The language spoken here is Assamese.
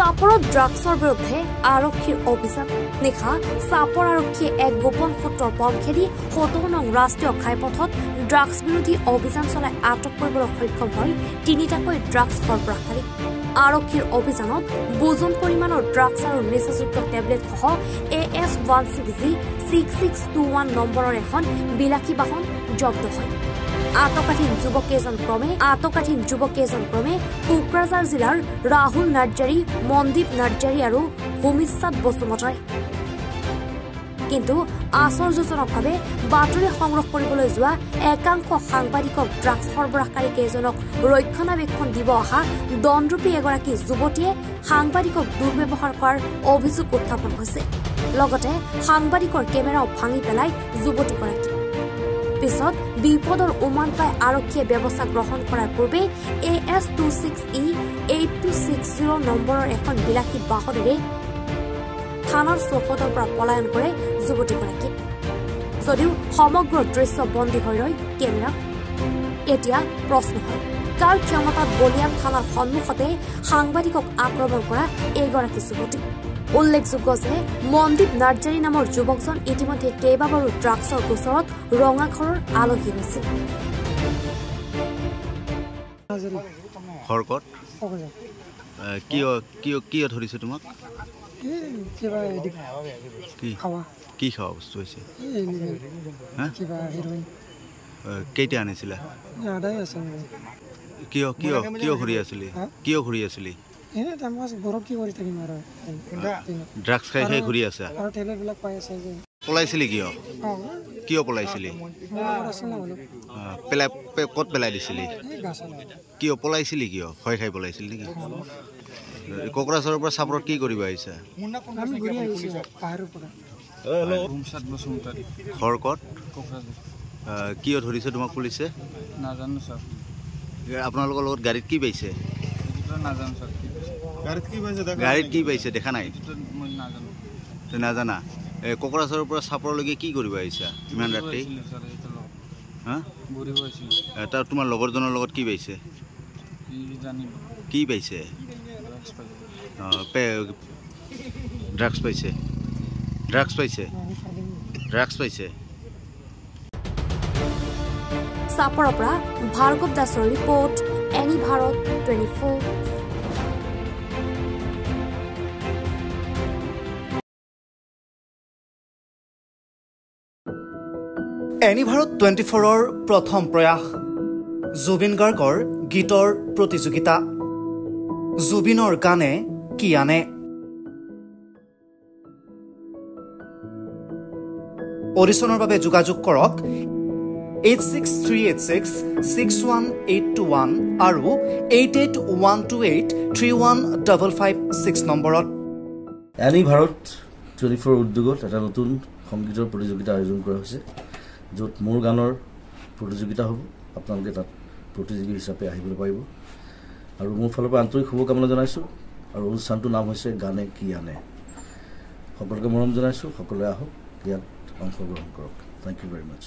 চাপৰত ড্ৰাগছৰ বিৰুদ্ধে আৰক্ষীৰ অভিযান নিশা চাপৰ আৰক্ষীয়ে এক গোপন সূত্ৰৰ পম খেদি ৭০ নং ৰাষ্ট্ৰীয় ঘাইপথত ড্ৰাগছ বিৰোধী অভিযান চলাই আটক কৰিবলৈ সক্ষম হয় তিনিটাকৈ ড্ৰাগছ সৰবৰাহকাৰী আৰক্ষীৰ অভিযানত বুজন পৰিমাণৰ ড্ৰাগছ আৰু নিচাযুক্ত টেবলেটসহ AS16G6621 নম্বৰৰ এখন বিলাসী বাহন জব্দ হয় আটকাধীন যুৱকেইজন ক্ৰমে কোকৰাঝাৰ জিলাৰ ৰাহুল নাৰ্জাৰী মনদীপ নাৰ্জাৰী আৰু ভূমিশ্বাদ বসুমতাৰী কিন্তু আশ্চৰ্যজনকভাৱে বাতৰি সংগ্ৰহ কৰিবলৈ যোৱা একাংশ সাংবাদিকক ড্ৰাগছ সৰবৰাহকাৰী কেইজনক ৰক্ষণাবেক্ষণ দিব অহা দণ্ডৰূপী এগৰাকী যুৱতীয়ে সাংবাদিকক দুৰ্ব্যৱহাৰ কৰাৰ অভিযোগ উত্থাপন হৈছে লগতে সাংবাদিকৰ কেমেৰাও ভাঙি পেলাই যুৱতীগৰাকী পিছত বিপদৰ উমান পাই আৰক্ষীয়ে ব্যৱস্থা গ্ৰহণ কৰাৰ পূৰ্বে AS26E8260 নম্বৰৰ এখন বিলাসী বাহনেৰে থানাৰ চৌহদৰ পৰা পলায়ন কৰে যুৱতীগৰাকী যদিও সমগ্ৰ দৃশ্য বন্দী হৈ ৰয় কেমেৰা এতিয়া প্ৰশ্ন হয় কাৰ ক্ষমতাত বলিয়ান থানাৰ সন্মুখতে সাংবাদিকক আক্ৰমণ কৰা এইগৰাকী যুৱতী উল্লেখযোগ্য যে মনদীপ নাৰ্জাৰী নামৰ যুৱকজন ইতিমধ্যে কেইবাবাৰো ড্ৰাগছৰ গোচৰত ৰঙাঘৰৰ আলহী হৈছে কি ধৰিছে তোমাক কি খাওয়া বস্তু হৈছে কেইটা আনিছিলা কিয় ঘূৰি আছিলি ড্ৰাগছ খাই ঘূৰি আছা পলাইছিলি কিয় পলাইছিলি ক'ত পেলাই দিছিলি কিয় পলাইছিলি কিয় ভয় খাই পলাইছিলি নেকি কোকৰাঝাৰৰ পৰা চাপৰত কি কৰিব আহিছা ঘৰ ক'ত কিয় ধৰিছে তোমাক পুলিচে নাজানো স্যাৰ আপোনালোকৰ লগত গাড়ীত কি পাইছে নাজানো স্যাৰ গাড়ীত কি পাইছে দেখা নাই নাজানো নাজানা কোকৰাঝাৰৰ পৰা চাপৰলৈকে কি কৰিব আহিছা ইমান ৰাতি হা এটা তোমাৰ লগৰজনৰ লগত কি পাইছে কি পাইছে ড্ৰাগছ পাইছে চাপৰৰ পৰা ভাৰ্গৱ দাসৰ ৰিপৰ্ট এনি ভাৰত 24 এনি ভাৰত 24ৰ প্ৰথম প্ৰয়াস জুবিন গাৰ্গৰ গীতৰ প্ৰতিযোগিতা জুবিনৰ গানে কি আনে অডিশ্যনৰ বাবে যোগাযোগ কৰক 8638661821 আৰু 8812831556 নম্বৰত এনি ভাৰত 24 উদ্যোগত এটা নতুন সংগীতৰ প্ৰতিযোগিতা আয়োজন কৰা হৈছে য'ত মোৰ গানৰ প্ৰতিযোগিতা হ'ব আপোনালোকে তাত প্ৰতিযোগী হিচাপে আহিবলৈ পাৰিব আৰু মোৰ ফালৰ পৰা আন্তৰিক শুভকামনা জনাইছোঁ আৰু অনুষ্ঠানটোৰ নাম হৈছে গানে কি আনে সকলোকে মৰম জনাইছোঁ সকলোৱে আহক ইয়াত অংশগ্ৰহণ কৰক থ্যাংক ইউ ভেৰি মাচ